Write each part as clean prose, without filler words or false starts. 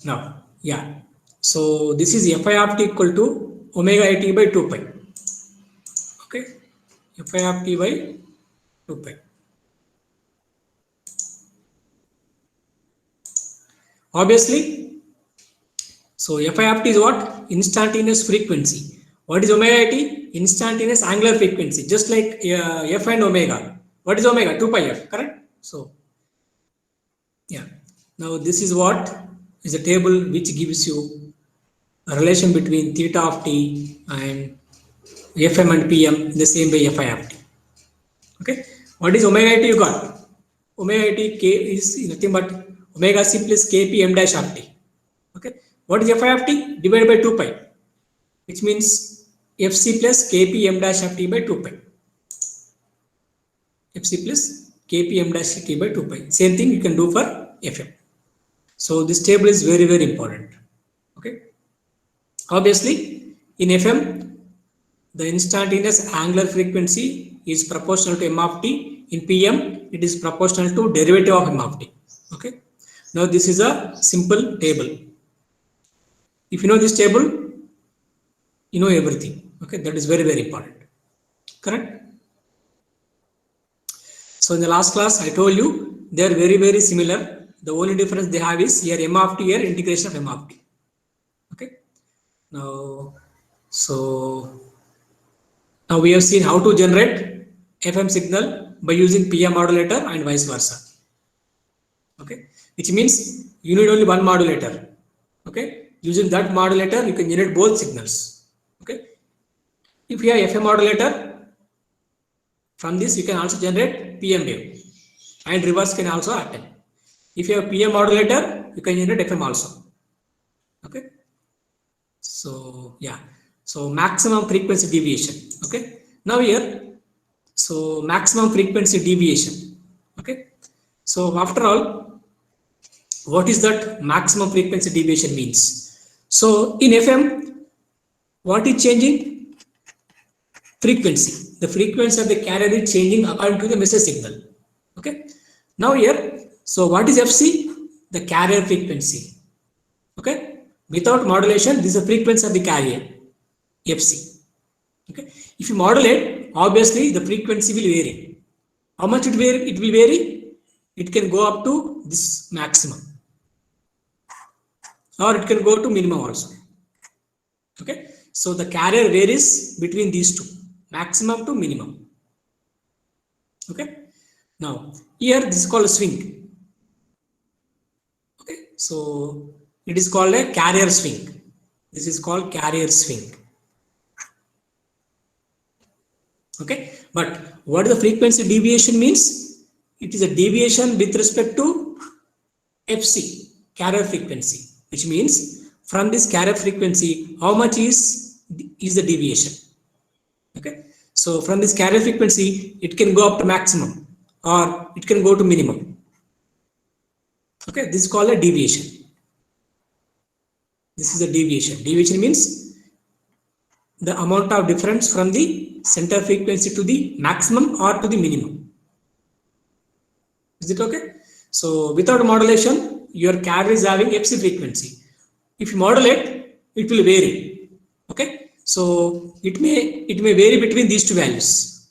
Now, yeah. So this is fi of t equal to omega I t by 2 pi. Okay. Fi of t by 2 pi. Obviously, so fi of t is what? Instantaneous frequency. What is omega I t? Instantaneous angular frequency. Just like f and omega. What is omega? 2 pi f, correct? So, yeah. Now this is what is a table which gives you a relation between theta of t and fm and pm in the same way fi of t. Okay. What is omega I t you got? Omega I t k is nothing but omega c plus kp m dash of t. Okay. What is fi of t? Divided by 2 pi, which means fc plus kp m dash of t by 2 pi. fc plus kp m dash t by 2 pi. Same thing you can do for fm. So this table is very, very important. Okay. Obviously, in fm, the instantaneous angular frequency is proportional to m of t. In pm, it is proportional to derivative of m of t. Okay. Now this is a simple table. If you know this table, you know everything. Okay, that is very, very important. Correct. So in the last class, I told you they are very, very similar. The only difference they have is here m of t, here integration of m of t. Okay. Now we have seen how to generate FM signal by using PM modulator and vice versa. Okay, which means you need only one modulator. Okay, using that modulator you can generate both signals. Okay, if you have FM modulator, from this you can also generate PM wave, and reverse can also happen. If you have PM modulator, you can generate FM also. Okay, so yeah, so maximum frequency deviation. Okay, now here, so maximum frequency deviation. Okay, so after all, what is that maximum frequency deviation means? So in FM, what is changing? Frequency. The frequency of the carrier is changing according to the message signal. Okay, now here, so what is FC? The carrier frequency. Okay, without modulation, this is the frequency of the carrier, FC. Okay, if you modulate, obviously the frequency will vary. How much it will vary? It can go up to this maximum, or it can go to minimum also. Okay, so the carrier varies between these two, maximum to minimum. Okay, now here this is called a swing. Okay, so it is called a carrier swing. This is called carrier swing. Okay, but what the frequency deviation means? It is a deviation with respect to FC, carrier frequency, which means from this carrier frequency, how much is the deviation? Okay, so from this carrier frequency, it can go up to maximum or it can go to minimum. Okay, this is called a deviation. This is a deviation. Deviation means the amount of difference from the center frequency to the maximum or to the minimum. Is it okay? So without modulation, your carrier is having FC frequency. If you modulate, it will vary. Okay, so it may vary between these two values.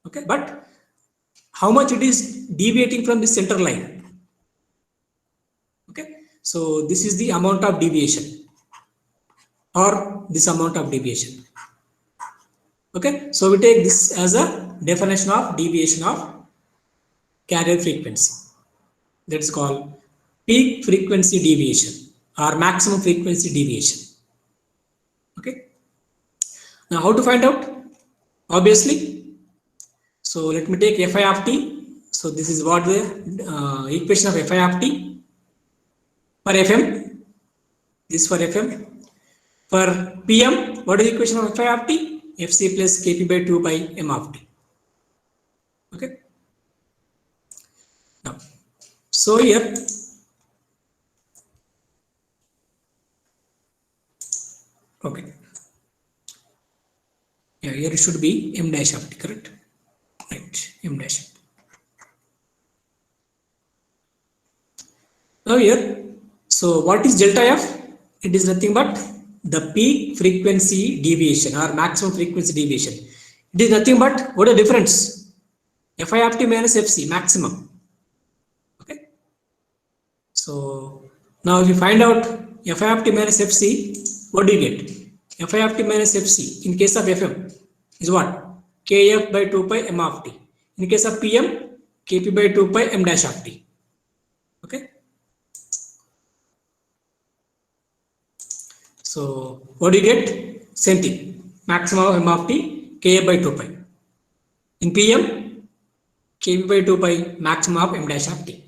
Okay, but how much it is deviating from the center line? Okay, so this is the amount of deviation, or this amount of deviation. Okay, so we take this as a definition of deviation of carrier frequency. That's called peak frequency deviation or maximum frequency deviation. Okay, now how to find out? Obviously, so let me take fi of t. So this is what the equation of fi of t for fm. This for fm. For pm, what is the equation of fi of t? Fc plus kp by 2 by m of t. Okay, now so here, okay, yeah, here it should be m dash of t, correct? Right, m dash of t. Now here, So what is delta f? It is nothing but the peak frequency deviation or maximum frequency deviation. It is nothing but what is the difference? Fi of t minus fc maximum. Okay. So now if you find out Fi of t minus fc, what do you get? Fi of t minus fc in case of fm is what? Kf by 2 pi m of t. In case of pm, kp by 2 pi m dash of t. Okay. So what do you get? Same thing. Maximum of m of t, kf by 2 pi. In pm, kp by 2 pi maximum of m dash of t.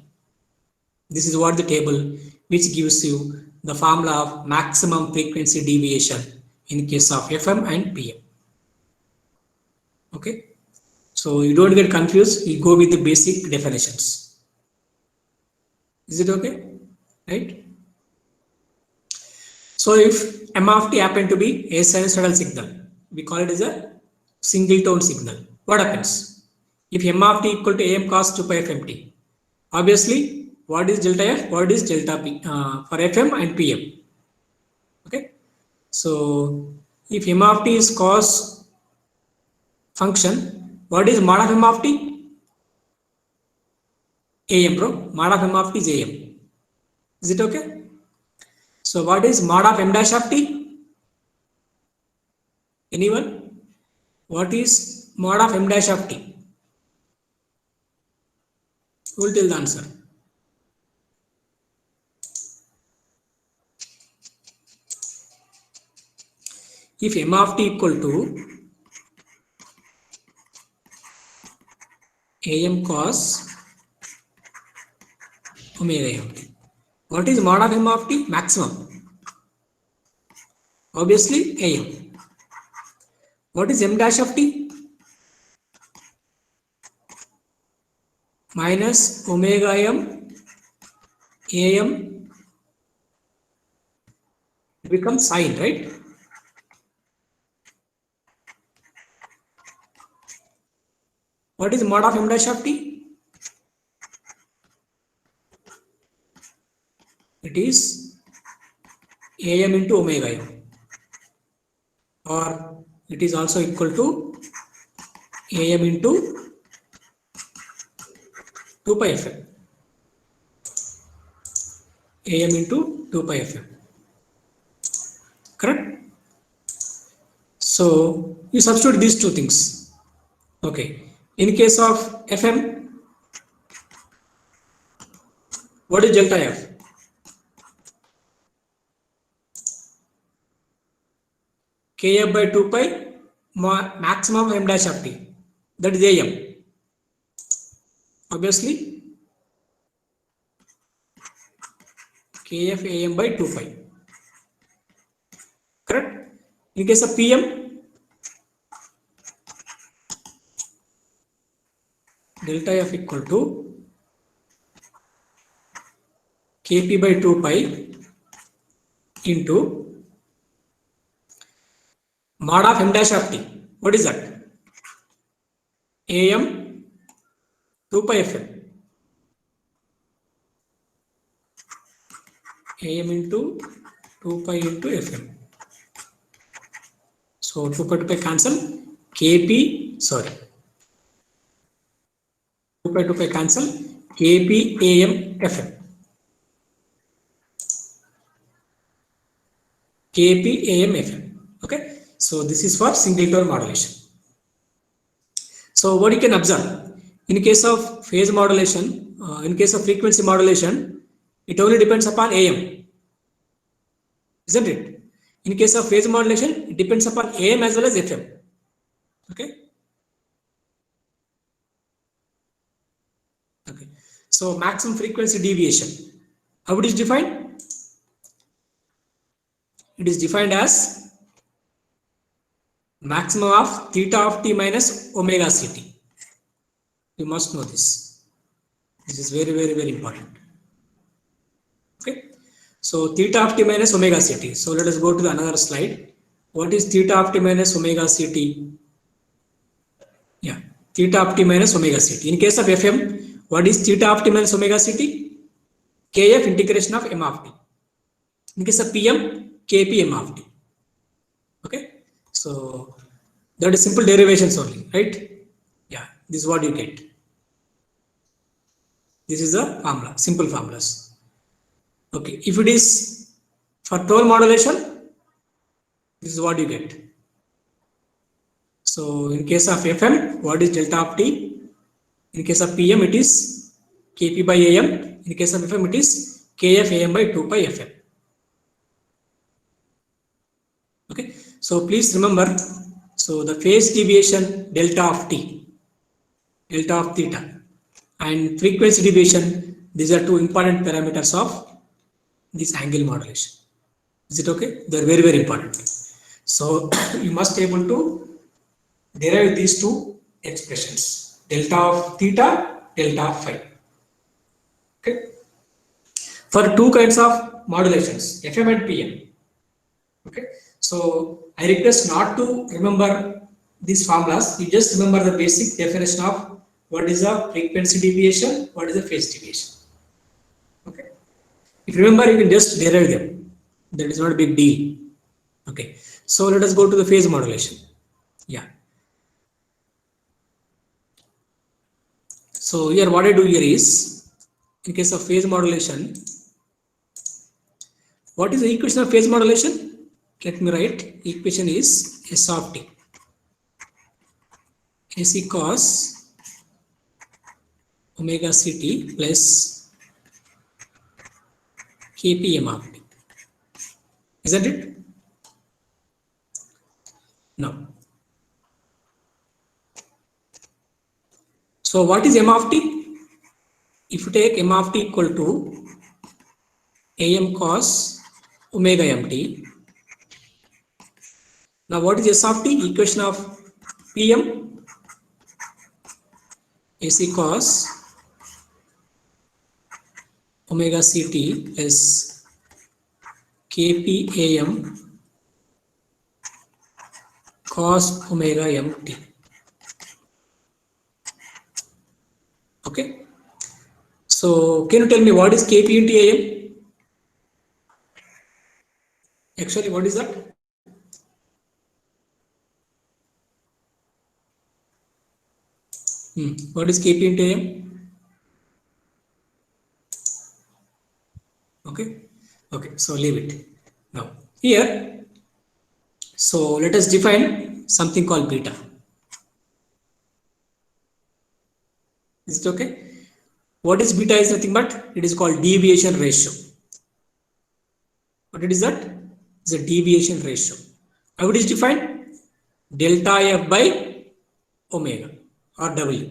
This is what the table which gives you the formula of maximum frequency deviation in case of fm and pm. Okay. So you don't get confused. You go with the basic definitions. Is it okay? Right? So if m of t happen to be a sinusoidal signal, we call it as a single tone signal. What happens? If m of t equal to am cos 2 pi f mt, obviously what is delta f? What is delta p for fm and pm? Okay. So if m of t is cos function, what is mod of m of t? Am, bro. Mod of m of t is am. Is it okay? So what is mod of m dash of t? Anyone? What is mod of m dash of t? Who will tell the answer? If m of t equal to am cos omega m t, what is mod of m of t? Maximum. Obviously am. What is m dash of t? Minus omega m am becomes sine, right? What is mod of m dash of t? It is am into omega m, or it is also equal to am into 2 pi fm. Am into 2 pi fm. Correct? So you substitute these two things. Okay. In case of fm, what is delta f? Kf by 2 pi maximum m dash of t. That is am. Obviously, Kf am by 2 pi. Correct? In case of pm, delta f equal to Kp by 2 pi into mod of m dash of t. What is that? Am 2 pi fm. Am into 2 pi into fm. So 2 pi 2 pi cancel. Kp, sorry. 2 pi 2 pi cancel. Kp am fm. Kp am fm. Okay. So this is for single tone modulation. So what you can observe, in case of phase modulation, in case of frequency modulation, it only depends upon am, isn't it? In case of phase modulation, it depends upon am as well as fm. Okay. Okay. So maximum frequency deviation, how it is defined? It is defined as maximum of theta of t minus omega ct. You must know this. This is very, very, very important. Okay. So theta of t minus omega ct. So let us go to the another slide. What is theta of t minus omega ct? Yeah, theta of t minus omega ct. In case of fm, what is theta of t minus omega ct? Kf integration of m of t. In case of PM, KPM of t. Okay, so that is simple derivations only, right? Yeah, this is what you get. This is the formula, simple formulas. Okay, if it is for tone modulation, this is what you get. So in case of FM, what is delta of t? In case of PM, it is Kp by AM. In case of FM, it is Kf AM by 2 pi FM. Okay, so please remember, so the phase deviation delta of t, delta of theta, and frequency deviation, these are two important parameters of this angle modulation. Is it okay? They are very, very important. So you must be able to derive these two expressions, delta of theta, delta of phi. Okay. For two kinds of modulations, FM and PM. Okay. So I request not to remember these formulas. You just remember the basic definition of what is a frequency deviation, what is a phase deviation. Okay. If you remember, you can just derive them. That is not a big deal. Okay. So let us go to the phase modulation. Yeah. So here what I do here is, in case of phase modulation, what is the equation of phase modulation? Let me write. Equation is S of t. AC cos omega ct plus kpm of t. Isn't it? No. So what is m of t? If you take m of t equal to am cos omega mt. Now what is S of t? Equation of PM AC cos omega ct plus kpam cos omega mt. Okay. So can you tell me what is kp into am? Actually, what is that? What is kp into am? Okay. Okay. So leave it. Now here, so let us define something called beta. Is it okay? What is beta is nothing but it is called deviation ratio. What it is that? It's a deviation ratio. How it is defined? Delta F by omega or W.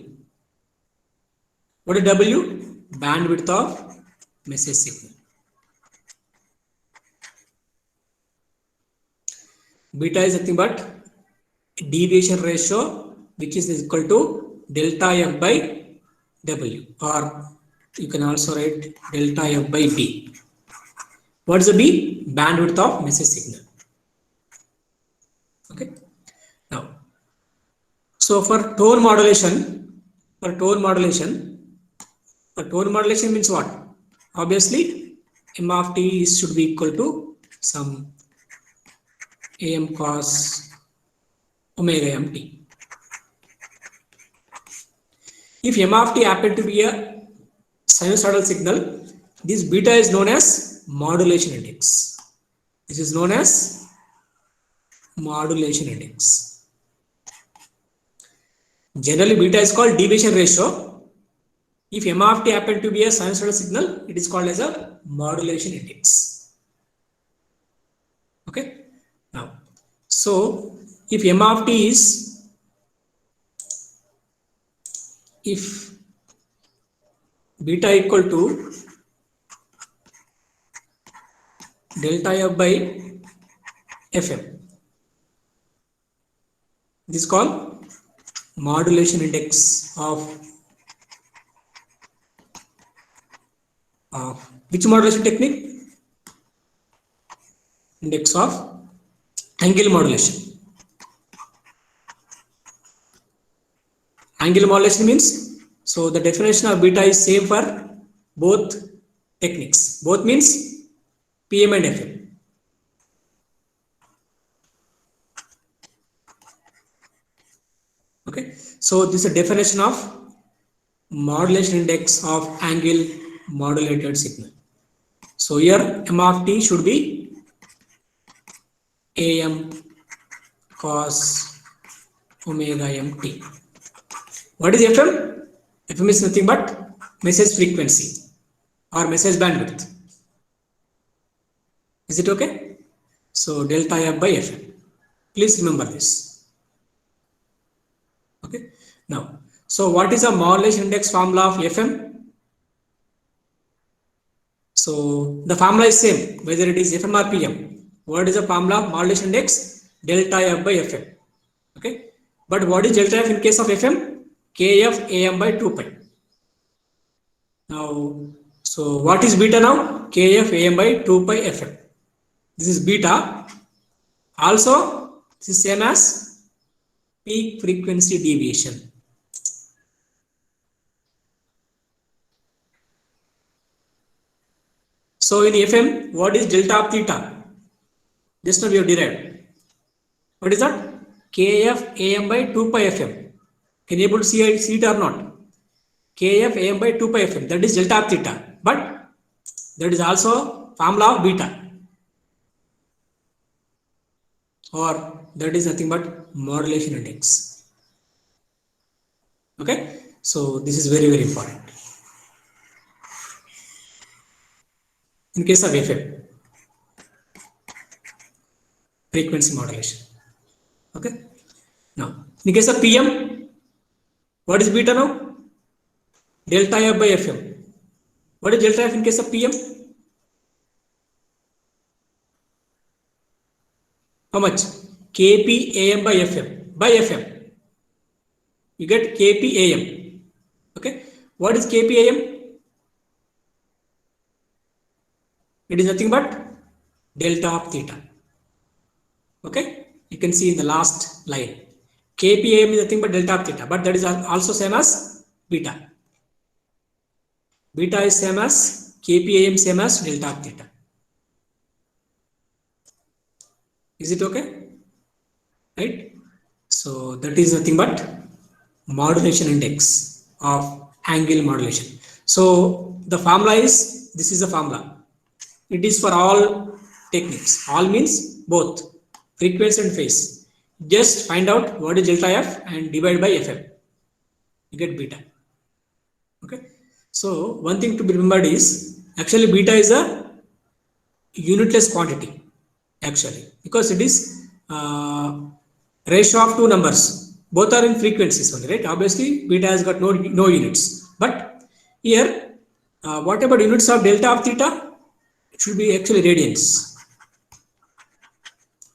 What is W? Bandwidth of message signal. Beta is nothing but deviation ratio which is equal to delta F by W, or you can also write delta F by B. What is the B? Bandwidth of message signal. Okay. Now, so for tone modulation means what? Obviously, m of t should be equal to some am cos omega mt. If m of t happen to be a sinusoidal signal, this beta is known as modulation index. This is known as modulation index. Generally, beta is called deviation ratio. If m of t happen to be a sinusoidal signal, it is called as a modulation index. Okay. Now, so if m of t is, if beta equal to delta F by Fm, this is called modulation index of which modulation technique? Index of angle modulation. Angle modulation means, so the definition of beta is same for both techniques. Both means PM and FM. Okay, so this is a definition of modulation index of angle modulated signal. So here m of t should be am cos omega mt. What is FM? FM is nothing but message frequency or message bandwidth. Is it okay? So delta f by FM. Please remember this. Okay. Now, so what is the modulation index formula of FM? So the formula is same whether it is FM or PM. What is the formula of modulation index? Delta f by FM. Okay. But what is delta f in case of FM? Kf am by 2 pi. Now, so what is beta now? Kf am by 2 pi FM. This is beta. Also, this is same as peak frequency deviation. So in FM, what is delta of theta? Just now we have derived. What is that? Kf am by 2 pi FM. Can you able to see it or not? Kf am by 2 pi FM. That is delta of theta. But that is also formula of beta. Or that is nothing but modulation index. Okay. So this is very, very important. In case of FM, frequency modulation. Okay. Now, in case of PM, what is beta now? Delta f by FM. What is delta f in case of PM? How much? Kp am by FM. By FM. You get Kp am. Okay. What is Kp am? It is nothing but delta of theta. Okay. You can see in the last line. Kp am is nothing but delta of theta. But that is also same as beta. Beta is same as Kp am same as delta of theta. Is it okay? Right? So that is nothing but modulation index of angle modulation. So the formula is, this is the formula. It is for all techniques. All means both frequency and phase. Just find out what is delta f and divide by FM. You get beta. Okay. So one thing to be remembered is actually beta is a unitless quantity actually, because it is ratio of two numbers. Both are in frequencies only, right? Obviously beta has got no units. But here what about units of delta of theta? It should be actually radians.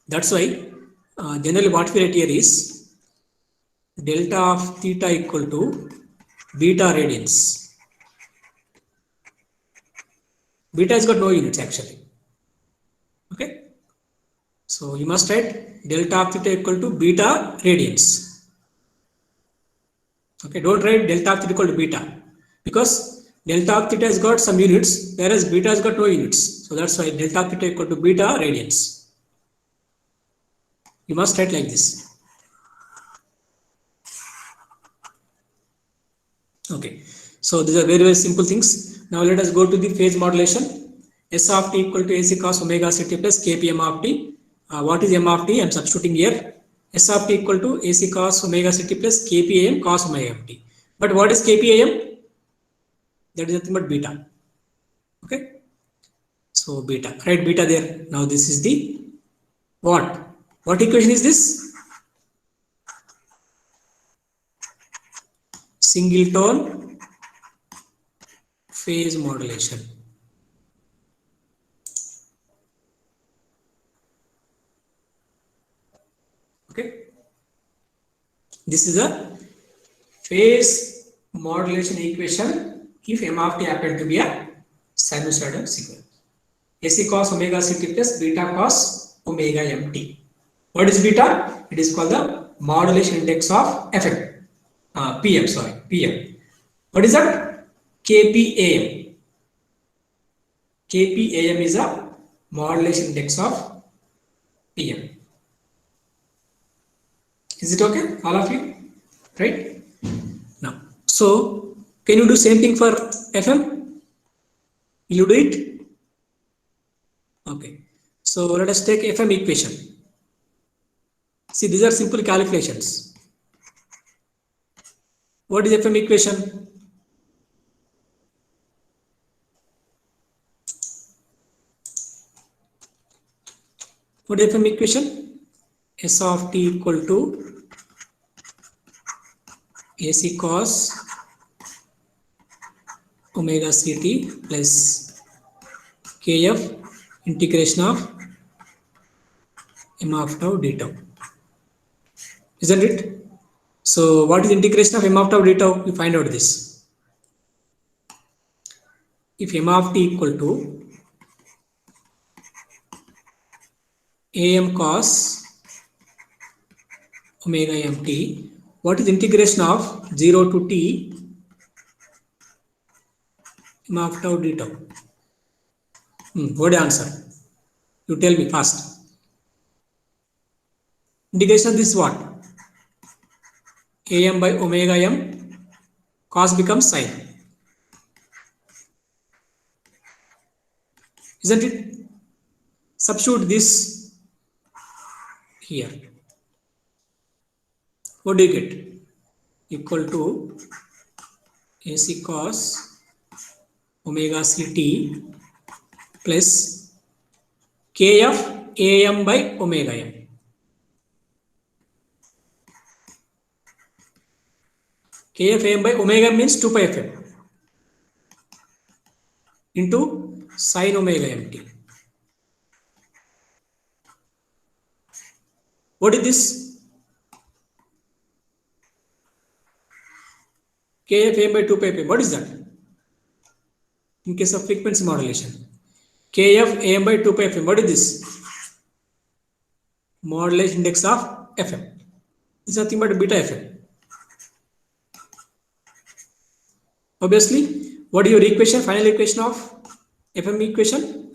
That's why generally what we write here is delta of theta equal to beta radians. Beta has got no units actually. Okay. So you must write delta of theta equal to beta radians. Okay. Don't write delta of theta equal to beta, because delta of theta has got some units, whereas beta has got no units. So that's why delta of theta equal to beta radians. You must write like this. Okay. So these are very, very simple things. Now let us go to the phase modulation. S of t equal to AC cos omega ct plus kpm of t. What is m of t? I am substituting here. S of t equal to AC cos omega ct plus kpam cos omega mt. But what is kpam? That is nothing but beta. Okay. So beta. Write beta there. Now this is the what? What equation is this? Singleton phase modulation. Okay. This is a phase modulation equation if m of t happen to be a sinusoidal signal. AC cos omega ct plus beta cos omega mt. What is beta? It is called the modulation index of FM. PM, sorry, PM. What is that? KPAM. KPAM is a modulation index of PM. Is it okay, all of you? Right? Now, so can you do same thing for FM? Will you do it? Okay. So let us take FM equation. See, these are simple calculations. What is FM equation? What is FM equation? S of t equal to AC cos omega ct plus kf integration of m of tau d tau. Isn't it? So what is integration of m of tau d tau? We find out this. If m of t equal to am cos omega mt, what is integration of 0 to t m of tau d tau? What answer? You tell me fast. Integration of this what? Am by omega m, cos becomes sin. Isn't it? Substitute this here. What do you get? Equal to AC cos omega ct plus kf am by omega m. Kf am by omega m means 2 pi fm into sin omega mt. What is this? Kf am by 2 pi fm. What is that? In case of frequency modulation, Kf am by 2 pi fm. What is this? Modulation index of fm. It's nothing but beta fm. Obviously, what is your equation? Final equation of FM equation?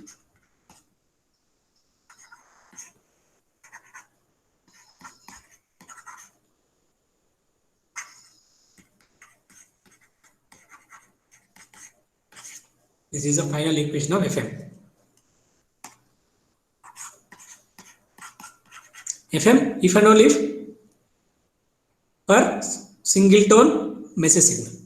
This is the final equation of FM. FM, if and only if per single tone message signal.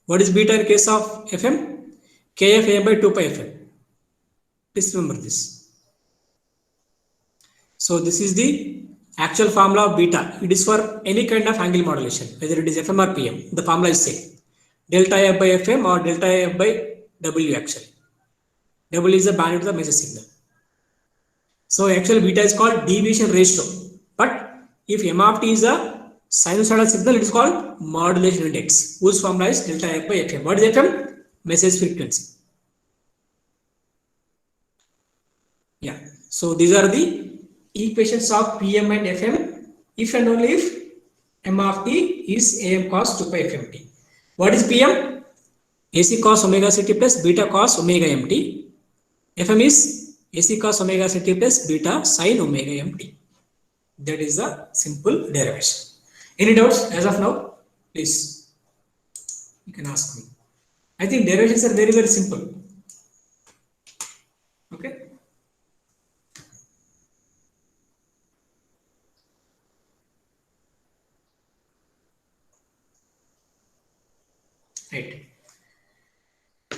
What is beta in case of FM? Kf am by 2 pi fm. Please remember this. So this is the actual formula of beta. It is for any kind of angle modulation, whether it is FM or PM. The formula is same. Delta F by FM or delta F by W actually. W is the bandwidth of the message signal. So actually beta is called deviation ratio. But if M of t is a sinusoidal signal, it is called modulation index, whose formula is delta F by FM. What is FM? Message frequency. Yeah. So these are the equations of PM and FM if and only if M of t is AM cos 2 pi FMT. What is PM? AC cos omega ct plus beta cos omega mt. FM is AC cos omega ct plus beta sin omega mt. That is the simple derivation. Any doubts as of now? Please, you can ask me. I think derivations are very, very simple. Okay. Right.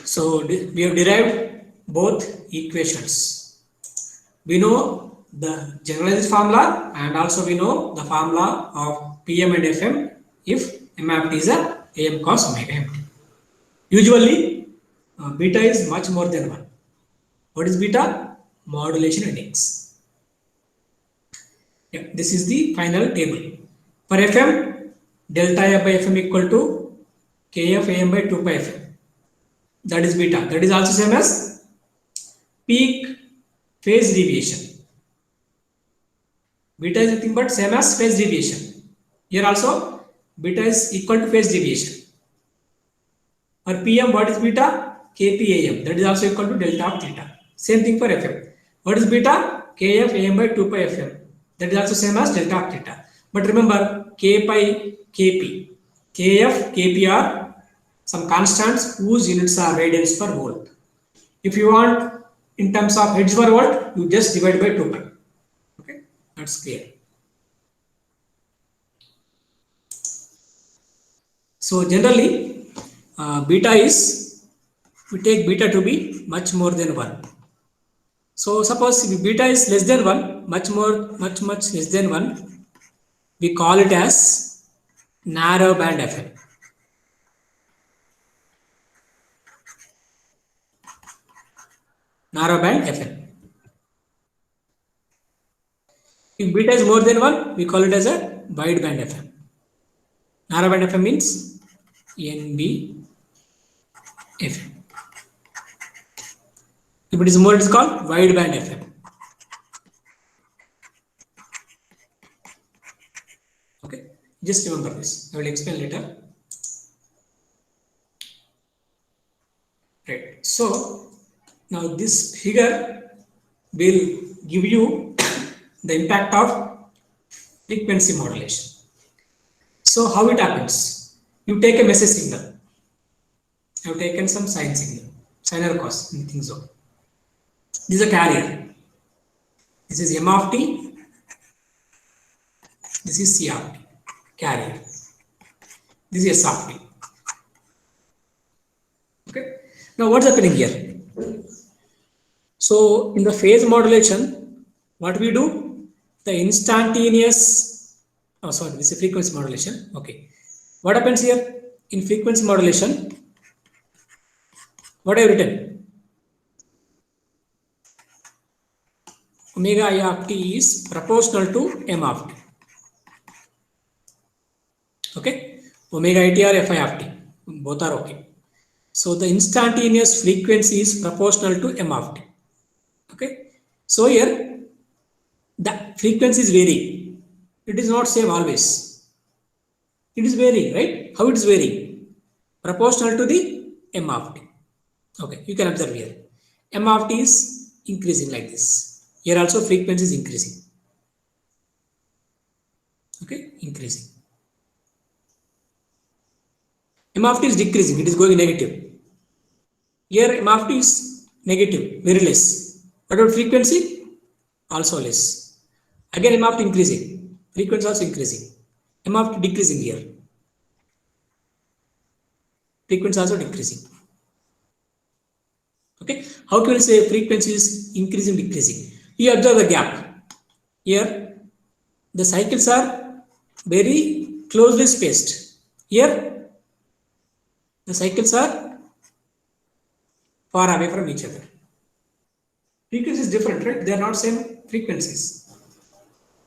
So we have derived both equations. We know the generalized formula and also we know the formula of PM and FM if M of t is a AM cos omega mt. Usually beta is much more than 1. What is beta? Modulation index. Yeah, this is the final table. For FM, delta F by FM equal to Kf AM by 2 pi FM. That is beta. That is also same as peak phase deviation. Beta is nothing but same as phase deviation. Here also beta is equal to phase deviation. For PM, what is beta? KPAM. That is also equal to delta of theta. Same thing for FM. What is beta? KF AM by 2 pi FM. That is also same as delta of theta. But remember, K pi, KP, KF, KP are some constants whose units are radians per volt. If you want in terms of hertz per volt, you just divide by 2 pi. Okay, that's clear. So generally, beta is, we take beta to be much more than 1. So suppose if beta is less than 1, much less than 1, we call it as narrow band FM. Narrow band FM. If beta is more than 1, we call it as a wide band FM. Narrow band FM means NB FM. If it is more, it is called wide band FM. Okay, just remember this. I will explain later. Right. So now this figure will give you the impact of frequency modulation. So how it happens? You take a message signal. You have taken some sine signal, sine or cos, anything so. This is a carrier. This is M of t. This is C of t, carrier. This is S of t. Okay. Now what's happening here? So in the phase modulation, what we do? The instantaneous, oh sorry, this is frequency modulation. Okay. What happens here? In frequency modulation, what I have written? Omega I of t is proportional to M of t. Okay. Omega I t or Fi of t, both are okay. So the instantaneous frequency is proportional to M of t. Okay. So here the frequency is varying. It is not same always. It is varying, right? How it is varying? Proportional to the M of t. Okay, you can observe here. M of t is increasing like this. Here also frequency is increasing. Okay, increasing. M of t is decreasing. It is going negative. Here M of t is negative, very less. What about frequency? Also less. Again M of t increasing. Frequency also increasing. M of t decreasing here. Frequency also decreasing. Okay, how can we say frequency is increasing, decreasing? You observe the gap. Here, the cycles are very closely spaced. Here, the cycles are far away from each other. Frequency is different, right? They are not same frequencies.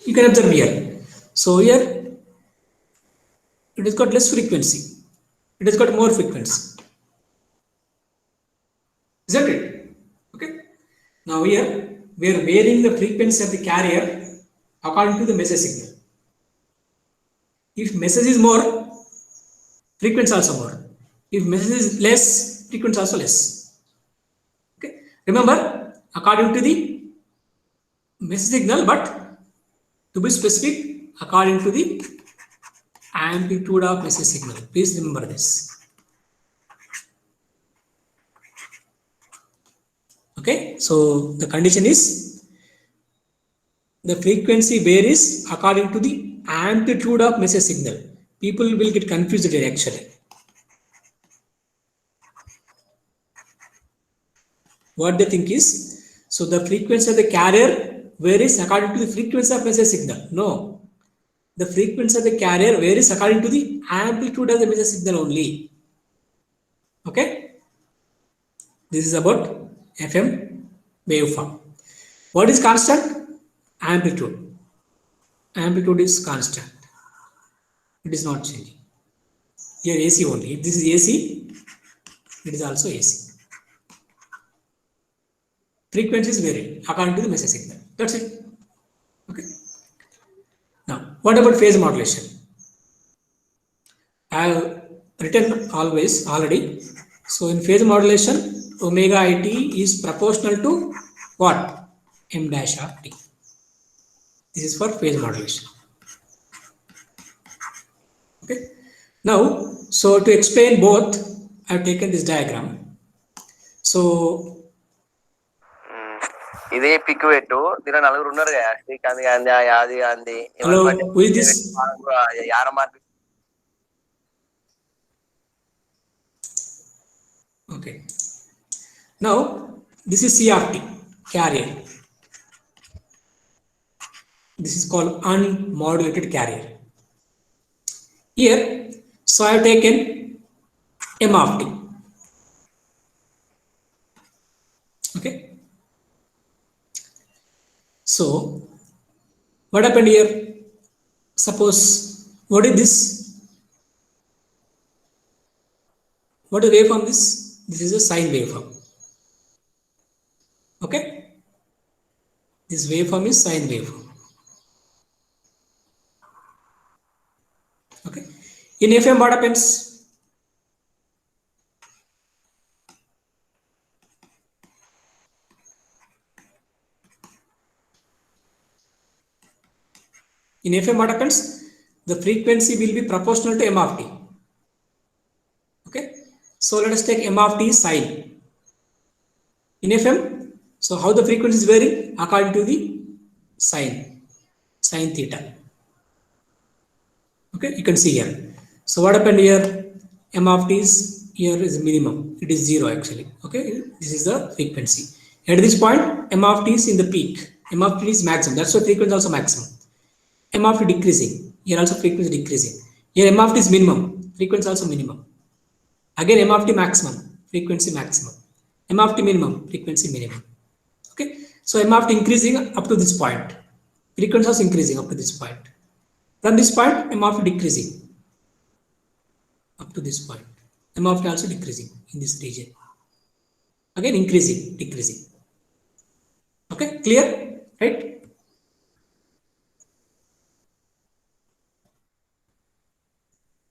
You can observe here. So here, it has got less frequency. It has got more frequency. Isn't it? Okay. Now here we are varying the frequency of the carrier according to the message signal. If message is more, frequency also more. If message is less, frequency also less. Okay. Remember, according to the message signal, but to be specific, according to the amplitude of message signal. Please remember this. Okay, so the condition is the frequency varies according to the amplitude of message signal. People will get confused here actually. What they think is, so the frequency of the carrier varies according to the frequency of message signal. No, the frequency of the carrier varies according to the amplitude of the message signal only. Okay, this is about FM waveform. What is constant? Amplitude. Amplitude is constant. It is not changing. Here AC only. If this is AC, it is also AC. Frequencies vary according to the message signal. That's it. Okay. Now, what about phase modulation? I have written already So in phase modulation, omega it is proportional to what? M dash of t. This is for phase modulation. Okay. Now, so to explain both, I have taken this diagram. So ఇదే pick పెట్టు దీని నలుగురు ఉన్నారు కదా శ్రీకాంత్ గాంధీ యాది Gandhi hello, who is this? Okay. Now this is C of t, carrier. This is called unmodulated carrier. Here, so I have taken M of t. Okay. So what happened here? Suppose what is this? What is waveform this? This is a sine waveform. Okay. This waveform is sine waveform. Okay. In FM, what happens? In FM, what happens? The frequency will be proportional to M of t. Okay. So let us take M of t sine. In FM, so how the frequency is varying? According to the sine theta. Okay, you can see here. So what happened here? M of t is here is minimum. It is 0 actually. Okay, this is the frequency. At this point, M of t is in the peak. M of t is maximum. That's why frequency is also maximum. M of t decreasing. Here also frequency decreasing. Here M of t is minimum. Frequency also minimum. Again M of t maximum. Frequency maximum. M of t minimum. Frequency minimum. Okay. So M of t increasing up to this point. Frequency also increasing up to this point. From this point, M of t decreasing up to this point. M of t also decreasing in this region. Again increasing, decreasing. Okay, clear? Right?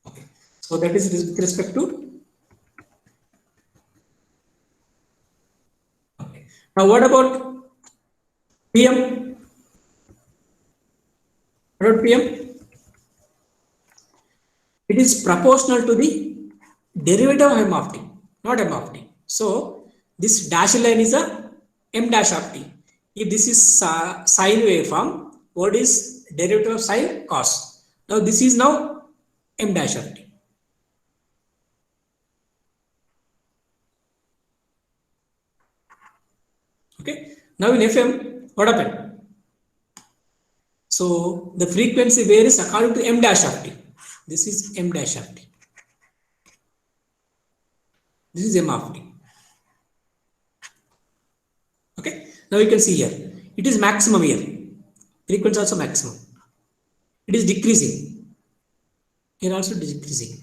Okay. So that is with respect to. Okay. Now what about PM? What about PM? It is proportional to the derivative of M of t, not M of t. So this dashed line is a M dash of t. If this is sine waveform, what is derivative of sine? Cos. Now this is now M dash of t. Okay. Now in FM, what happened? So the frequency varies according to M dash of t. This is M dash of t. This is M of t. Okay. Now you can see here. It is maximum here. Frequency also maximum. It is decreasing. Here also decreasing.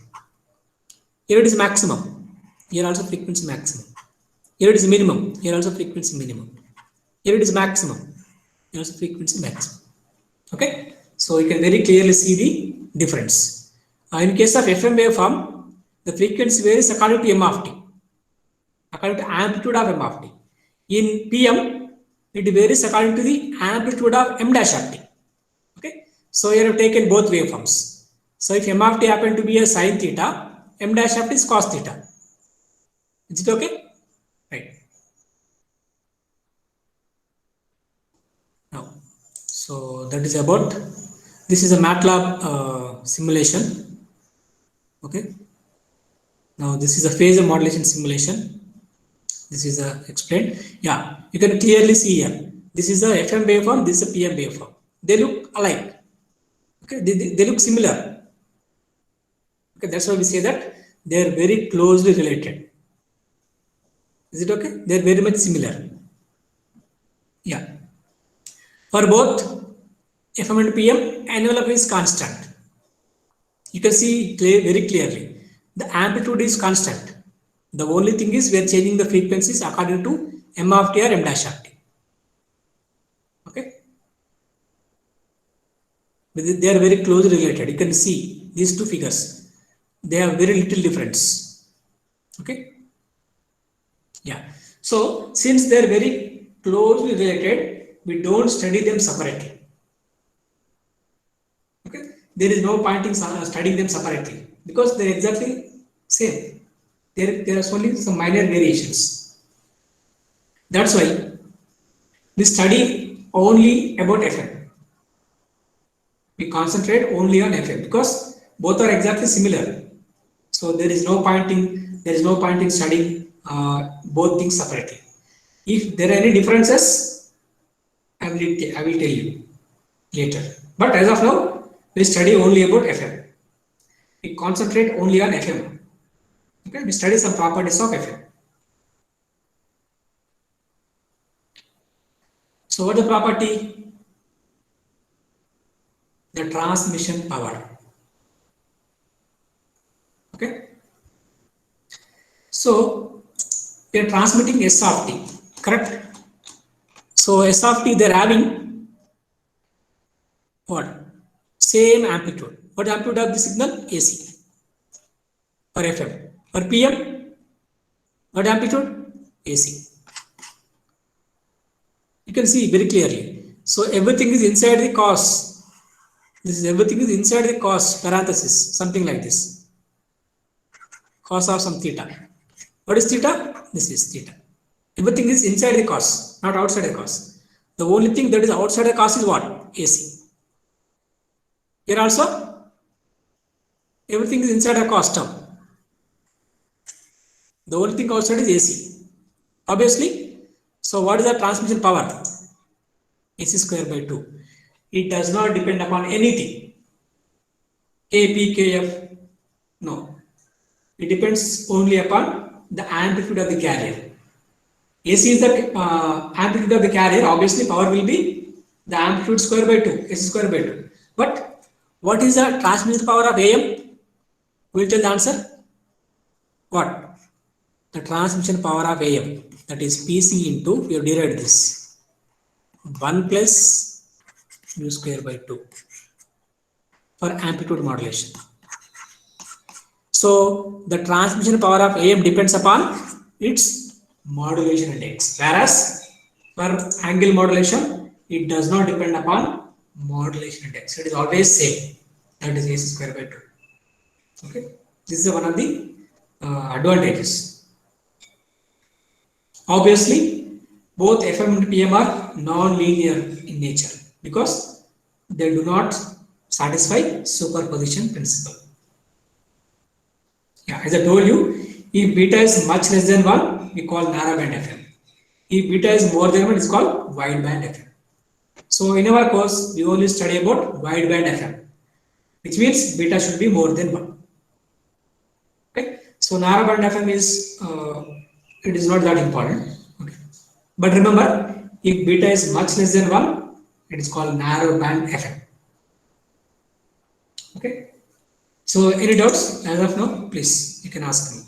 Here it is maximum. Here also frequency maximum. Here it is minimum. Here also frequency minimum. Here it is maximum. Here also frequency maximum. Okay. So you can very clearly see the difference. In case of FM waveform, the frequency varies according to M of t, according to amplitude of M of t. In PM, it varies according to the amplitude of M dash of t. Okay. So here I have taken both waveforms. So if M of t happen to be a sine theta, M dash of t is cos theta. Is it okay? Right. Now, so that is about, this is a MATLAB simulation. Okay. Now this is a phase modulation simulation. This is explained. Yeah, you can clearly see here. This is a FM waveform. This is a PM waveform. They look alike. Okay, they look similar. Okay, that's why we say that they are very closely related. Is it okay? They are very much similar. Yeah. For both FM and PM, envelope is constant. You can see very clearly. The amplitude is constant. The only thing is we are changing the frequencies according to M of t or M dash of t. Okay. They are very closely related. You can see these two figures. They have very little difference. Okay. Yeah. So since they are very closely related, we don't study them separately. Okay. There is no point in studying them separately because they are exactly same. There are only some minor variations. That's why we study only about FM. We concentrate only on FM because both are exactly similar. So there is no point in studying both things separately. If there are any differences, I will tell you later. But as of now, we study only about FM. We concentrate only on FM. Okay, we study some properties of FM. So what is the property? The transmission power. Okay. So we are transmitting S of t, correct? So S of t, they're having what? Same amplitude. What amplitude of the signal? AC. For FM. For PM, what amplitude? AC. You can see very clearly. So everything is inside the cos. This is everything is inside the cos parenthesis, something like this. Cos of some theta. What is theta? This is theta. Everything is inside the cos, not outside the cos. The only thing that is outside the cos is what? AC. Here also, everything is inside a cos term. The only thing outside is AC. Obviously, so what is the transmission power? AC square by 2. It does not depend upon anything. K, P, K, F. No. It depends only upon the amplitude of the carrier. AC is the amplitude of the carrier. Obviously, power will be the amplitude square by 2, AC square by 2. But what is the transmission power of AM? We'll tell the answer. What? The transmission power of AM, that is PC into, we have derived this, 1 plus mu square by 2 for amplitude modulation. So the transmission power of AM depends upon its modulation index, whereas for angle modulation, it does not depend upon modulation index. It is always same, that is AC square by 2. Okay, this is one of the advantages. Obviously, both FM and PM are non-linear in nature because they do not satisfy superposition principle. Yeah, as I told you, if beta is much less than 1, we call narrowband FM. If beta is more than 1, it's called wideband FM. So in our course, we only study about wideband FM, which means beta should be more than 1. Okay, so narrowband FM is it is not that important. Okay. But remember, if beta is much less than 1, it is called narrowband FM. Okay. So any doubts as of now, please, you can ask me.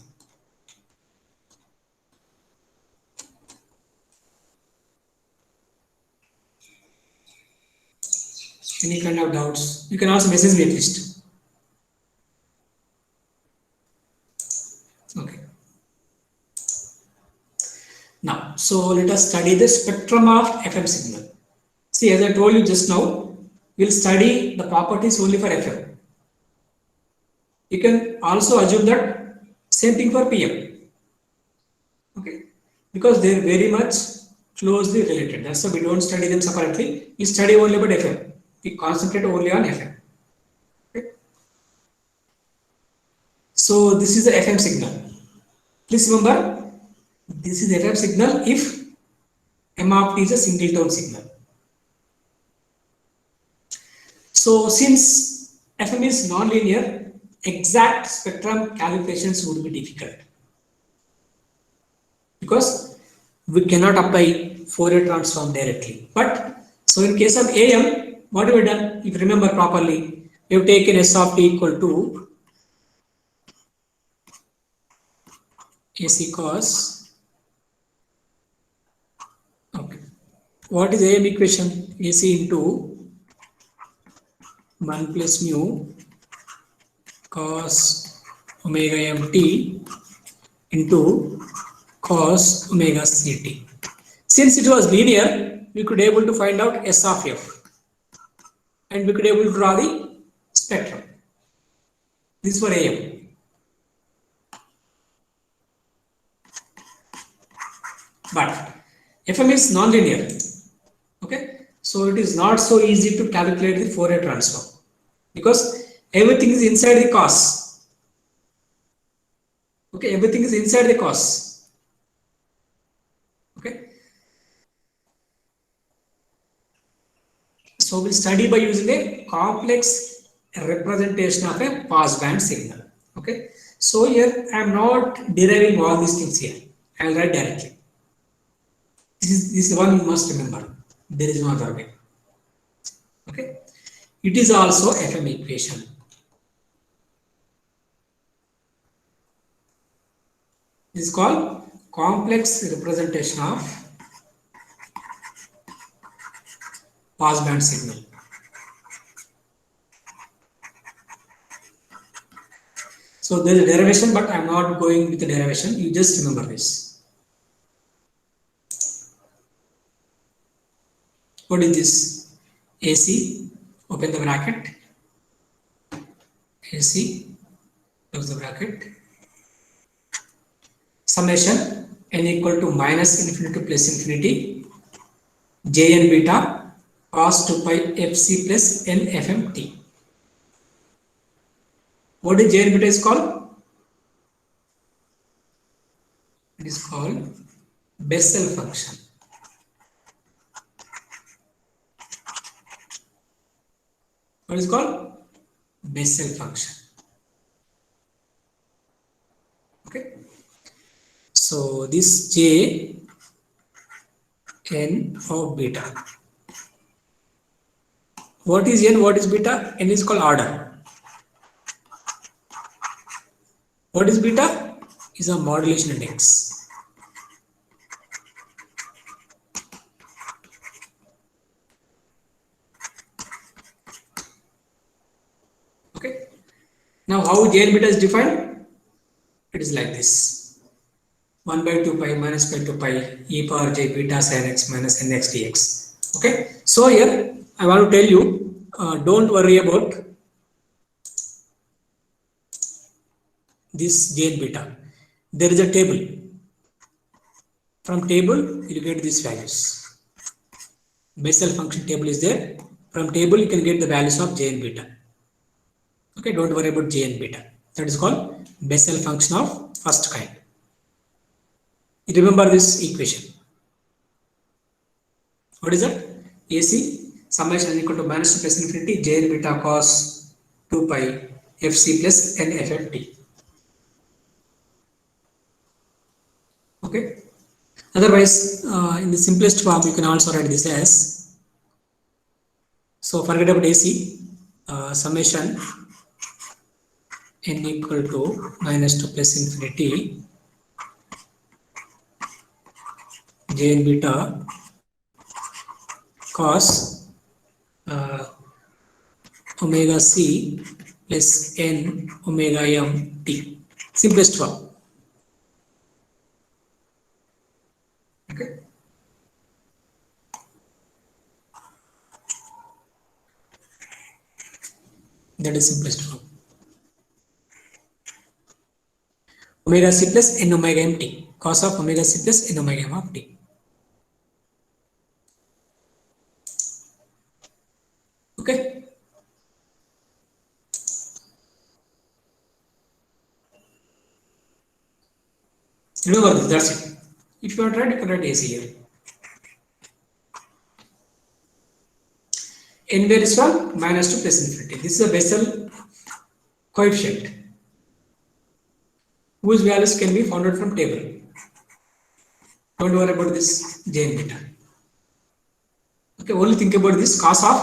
Any kind of doubts, you can also message me at least. Okay. Now, so let us study the spectrum of FM signal. See, as I told you just now, we'll study the properties only for FM. You can also assume that same thing for PM. Okay, because they're very much closely related. That's why we don't study them separately. We study only about FM. We concentrate only on FM. Okay. So this is the FM signal. Please remember, this is FM signal if M of t is a single tone signal. So since FM is non-linear, exact spectrum calculations would be difficult because we cannot apply Fourier transform directly. But so in case of AM, what have we done? If you remember properly, we have taken S of t equal to AC cos. Okay. What is AM equation? AC into 1 plus mu cos omega mt into cos omega ct. Since it was linear, we could able to find out S of f, and we could able to draw the spectrum. This is for AM. But FM is non-linear. Okay, so it is not so easy to calculate the Fourier transform because everything is inside the cos. Okay, everything is inside the cos. Okay, so we'll study by using a complex representation of a passband signal. Okay, so here I am not deriving all these things here. I will write directly. This is one you must remember. There is no other way. Okay, it is also FM equation. This is called complex representation of passband signal. So there is a derivation, but I am not going with the derivation. You just remember this. What is this? AC, open the bracket. AC, close the bracket. Summation n equal to minus infinity to plus infinity. J n beta cos 2 pi fc plus n fm t. What is J n beta is called? It is called Bessel function. What is called? Bessel function. Okay. So this J n of beta. What is n? What is beta? N is called order. What is beta? Is a modulation index. Okay. Now how J n beta is defined? It is like this. 1 by 2 pi minus pi 2 pi e power j beta sin x minus nx dx. Okay. So here I want to tell you, don't worry about this J n beta. There is a table. From table you get these values. Bessel function table is there. From table you can get the values of J n beta. Okay, don't worry about J n beta. That is called Bessel function of first kind. You remember this equation. What is that? AC summation n equal to minus 2 plus infinity J n beta cos 2 pi fc plus n fm t. Okay. Otherwise, in the simplest form, you can also write this as, so forget about AC, summation n equal to minus 2 plus infinity J n beta cos omega c plus n omega m t. Simplest form. Okay. That is simplest form. Omega c plus n omega m t. Cos of omega c plus n omega m of t. Okay. Remember this, that's it. If you are trying to write AC here. N varies from minus to plus infinity. This is a Bessel coefficient whose values can be found out from table. Don't worry about this J n beta. Okay, only think about this cos of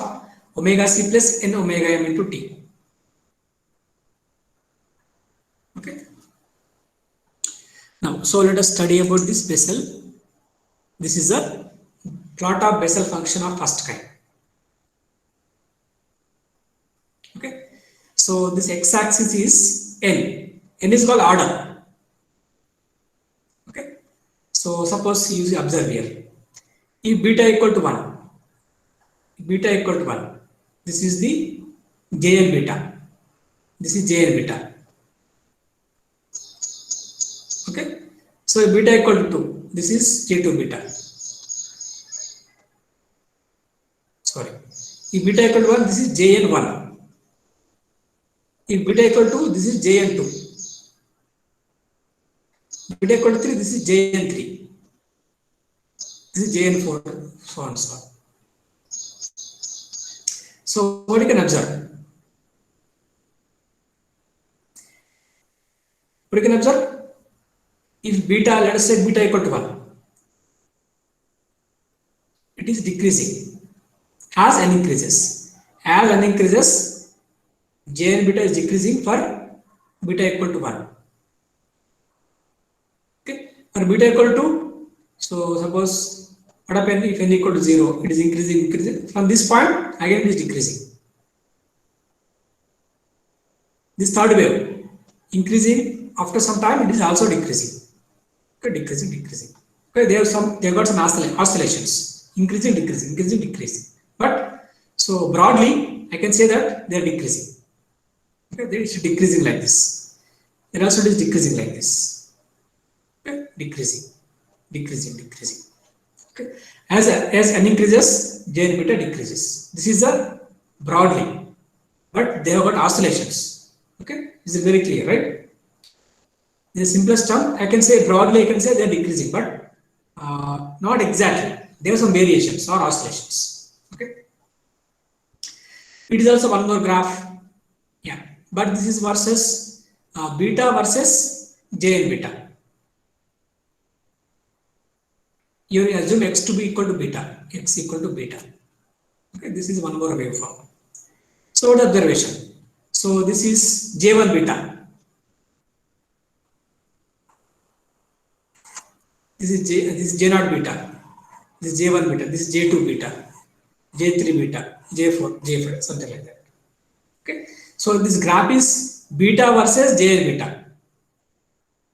omega c plus n omega m into t. Okay. Now, so let us study about this Bessel. This is a plot of Bessel function of first kind. Okay. So this x-axis is n. N is called order. Okay. So suppose you observe here. If beta equal to 1, beta equal to 1, this is the Jn beta. This is Jn beta. Okay. So if beta equal to 2, this is J2 beta. Sorry. If beta equal to 1, this is Jn1. If beta equal to 2, this is Jn2. Beta equal to 3, this is Jn3. This is Jn4, so on so on. So what you can observe? What you can observe? If beta, let us say beta equal to 1, it is decreasing as n increases. As n increases, Jn beta is decreasing for beta equal to 1. Okay, for beta equal to, so suppose what happens if n equal to 0, it is increasing. From this point, again it is decreasing. This third wave, increasing after some time, it is also decreasing. Okay, decreasing. Okay, they got some oscillations, increasing, decreasing. But so broadly, I can say that they are decreasing. Okay, they is decreasing like this. Then also it is decreasing like this. Okay, decreasing. Okay, as n increases, Jn beta decreases. This is the broadly, but they have got oscillations. Okay, this is very clear, right? The simplest term, I can say broadly, I can say they are decreasing, but not exactly. There are some variations or oscillations. Okay. It is also one more graph. Yeah, but this is versus beta versus Jn beta. You assume x to be equal to beta, x equal to beta. Okay, this is one more waveform. So what observation? So this is J1 beta. This is J0 beta. This is J1 beta. This is J2 beta. J3 beta. J4, J5, something like that. Okay. So this graph is beta versus Jn beta.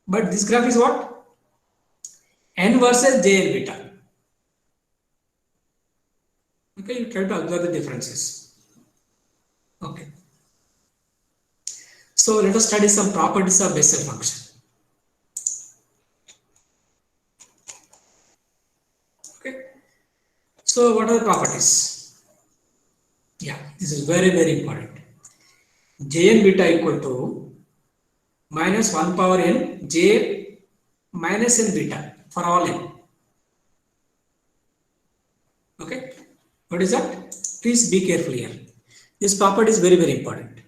But this graph is what? N versus Jn beta. Okay, you try to observe the differences. Okay. So let us study some properties of Bessel function. Okay. So what are the properties? Yeah, this is very, very important. Jn beta equal to minus 1 power n j minus n beta for all n. Okay. What is that? Please be careful here. This property is very, very important.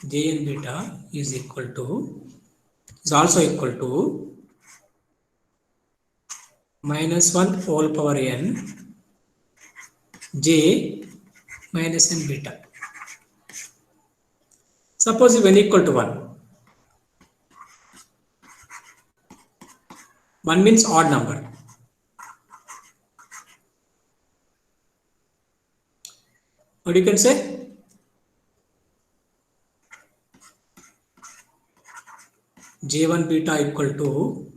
Jn beta is also equal to minus 1 whole power n j minus n beta. Suppose if n equal to 1. 1 means odd number. What you can say? J1 beta equal to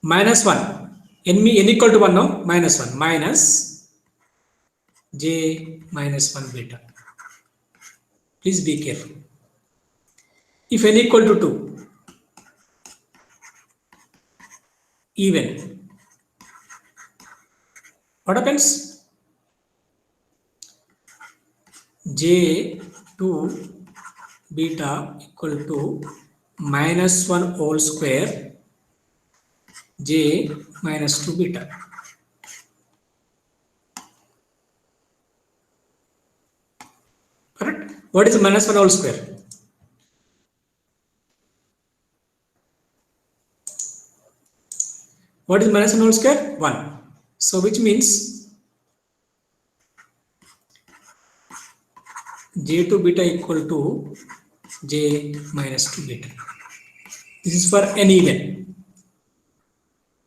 minus 1. N equal to 1 no? Minus 1 minus j minus 1 beta. Please be careful. If n equal to 2, even, what happens? J2 beta equal to minus 1 whole square j minus 2 beta. Correct? What is minus 1 whole square? What is minus 1 whole square? 1. So which means J2 beta equal to j minus 2 beta. This is for n even.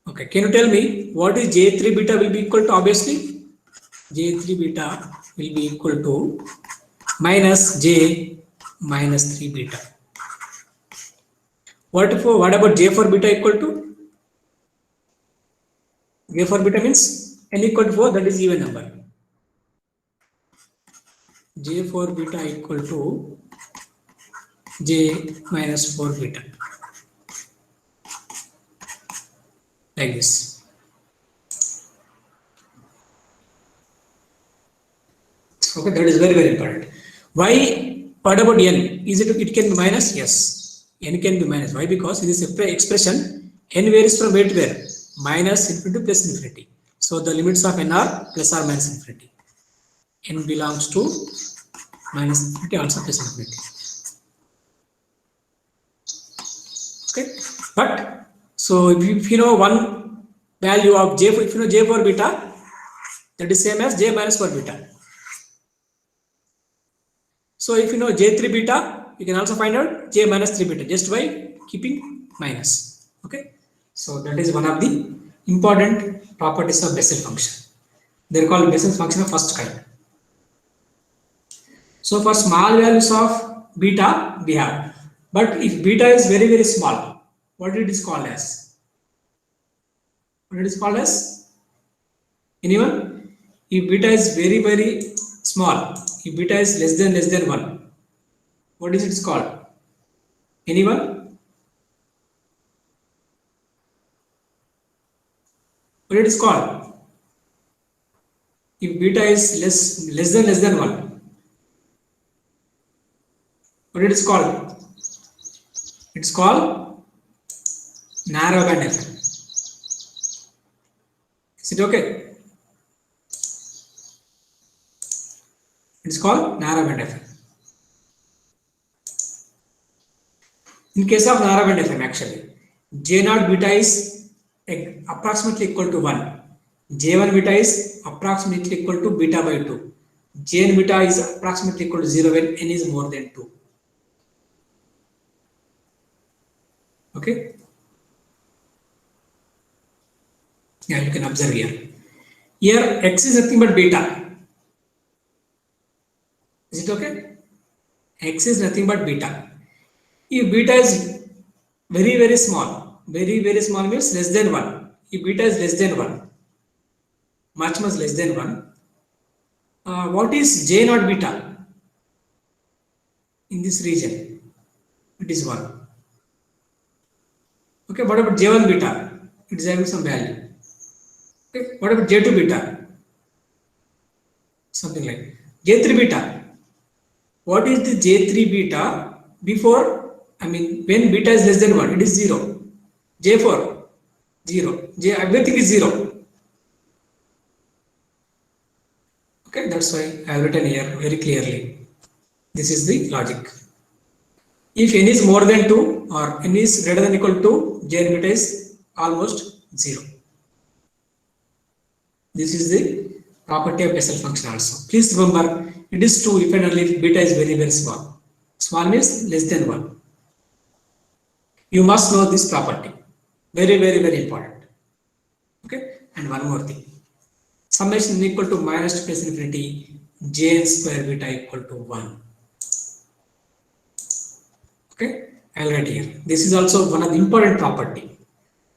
Okay, can you tell me what is J3 beta will be equal to? Obviously, J3 beta will be equal to minus j minus 3 beta. What about J for beta equal to? J for beta means n equal to 4, that is even number. J for beta equal to J minus 4 beta. Like this. Okay, that is very, very important. Why? What about n? Is it can be minus? Yes. N can be minus. Why? Because in this expression, n varies from where to where? Minus infinity to plus infinity. So the limits of n are plus or minus infinity. N belongs to minus infinity, also plus infinity. Okay, but so if you know one value of j, if you know j for beta, that is same as j minus 4 beta. So if you know j3 beta, you can also find out j minus 3 beta just by keeping minus. Okay, so that is one of the important properties of Bessel function. They are called Bessel function of first kind. So for small values of beta we have, but if beta is very, very small, what it is called as? What it is called as? Anyone? If beta is very, very small, if beta is less than 1, what is it called? Anyone? What it is called? If beta is less than 1, what it is called? It's called narrow band effect. Is it okay? It's called narrow band effect. In case of narrow band FM, actually, J0 beta is approximately equal to 1. J1 beta is approximately equal to beta by 2. Jn beta is approximately equal to 0 when n is more than 2. Okay? Yeah, you can observe here. Here, x is nothing but beta. Is it okay? X is nothing but beta. If beta is very, very small means less than 1. If beta is less than 1, much less than 1, what is J naught beta in this region? It is 1. Okay, what about J1 beta? It is having some value. Okay, what about J2 beta? Something like J3 beta. What is the J3 beta before? I mean, when beta is less than 1, it is 0. J4, 0. Everything is 0. Okay, that's why I have written here very clearly. This is the logic. If n is more than 2 or n is greater than equal to, Jn beta is almost 0. This is the property of Bessel function also. Please remember, it is true if and only if beta is very, very small. Small means less than 1. You must know this property. Very, very, very important. Okay, and one more thing. Summation equal to minus to plus infinity, Jn square beta equal to 1. Okay, I'll write here. This is also one of the important property.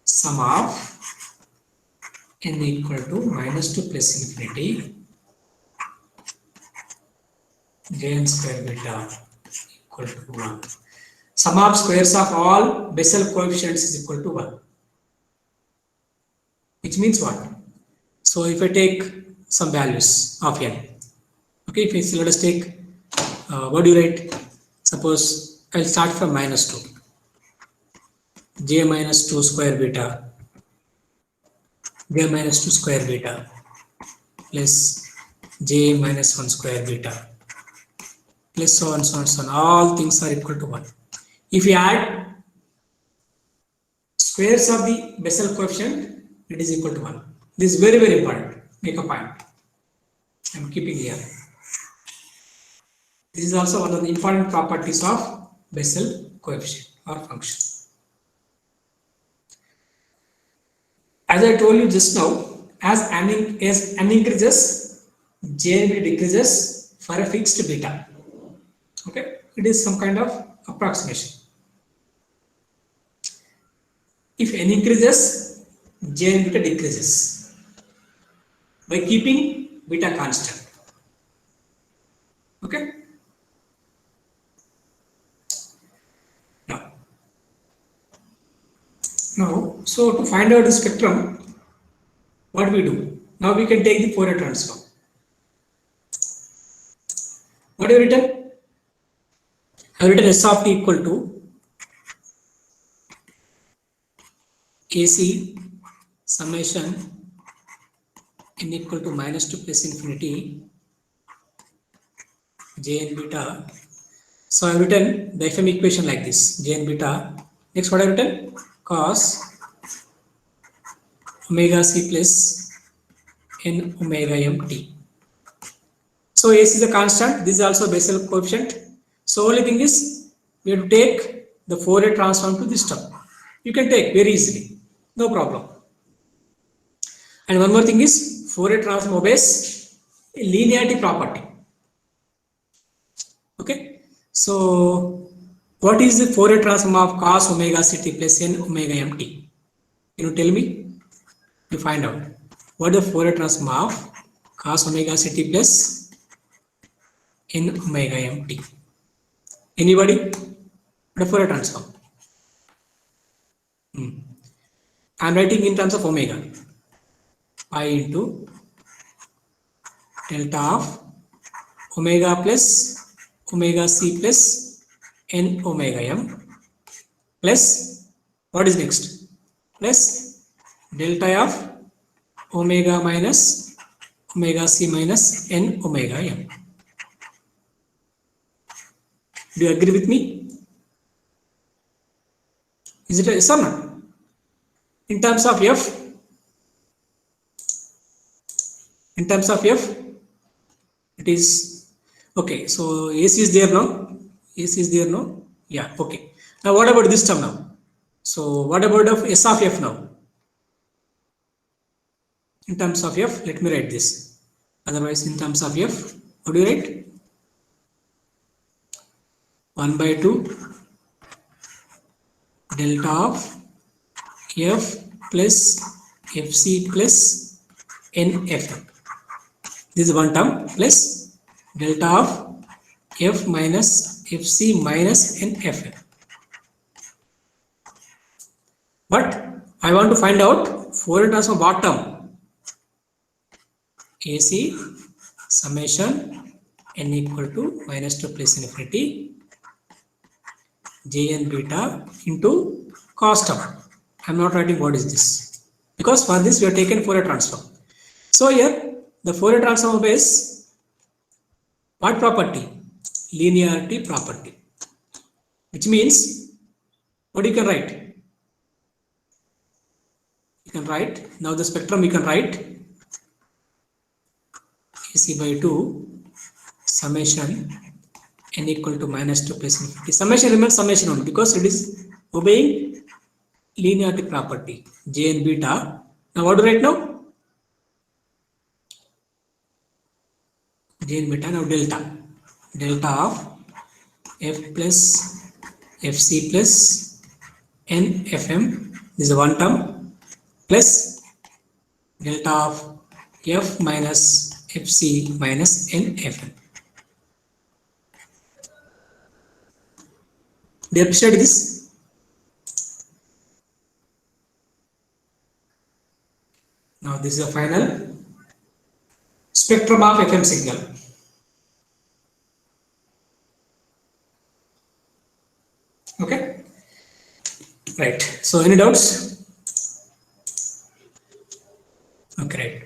Sum of n equal to minus to plus infinity, Jn square beta equal to 1. Sum of squares of all Bessel coefficients is equal to 1. Which means what? So if I take some values of n, okay, if let us take, what do you write? Suppose I'll start from minus 2. J minus 2 square beta, J minus 2 square beta plus J minus 1 square beta plus so on, so on, so on. All things are equal to 1. If you add squares of the Bessel coefficient, it is equal to 1. This is very, very important. Make a point. I am keeping here. This is also one of the important properties of Bessel coefficient or function. As I told you just now, as n increases, Jn decreases for a fixed beta. Okay, it is some kind of approximation. If n increases, j and beta decreases by keeping beta constant. Okay. Now, so to find out the spectrum, what we do? Now we can take the Fourier transform. What have you written? I have written S of t equal to AC summation n equal to minus 2 plus infinity j and beta. So I have written the FM equation like this, j and beta. Next, what I have written? Cos omega c plus n omega m t. So AC is a constant. This is also Bessel coefficient. So only thing is we have to take the Fourier transform to this term. You can take very easily, no problem. And one more thing is Fourier transform obeys a linearity property. Okay. So what is the Fourier transform of cos omega ct plus n omega mt? Can you tell me? You find out what is the Fourier transform of cos omega ct plus n omega mt. Anybody? The Fourier transform. I am writing in terms of omega. Pi into delta of omega plus omega c plus n omega m plus what is next? Plus delta of omega minus omega c minus n omega m. Do you agree with me? Is it a yes or no? In terms of f, in terms of f, it is okay. So AC is there now. AC is there now. Yeah. Okay. Now what about this term now? So what about of S of f now? In terms of f, let me write this. Otherwise, in terms of f, what do you write? 1 by 2 delta of f plus fc plus nfm. This is one term plus delta of f minus fc minus nfm. But I want to find out Fourier transform what term? AC summation n equal to minus 2 plus infinity j and beta into cos term. I am not writing what is this because for this we have taken Fourier transform. So here the Fourier transform obeys what property? Linearity property, which means what you can write? You can write now the spectrum. You can write AC by 2 summation n equal to minus 2 plus infinity. Summation remains summation only because it is obeying linearity property j and beta. Now what do you write now? J and beta. Now delta of f plus fc plus nfm. This is one term plus delta of f minus fc minus nfm. Do you appreciate this? Now this is a final spectrum of FM signal. Okay, right. So any doubts? Okay, right.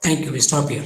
Thank you. We stop here.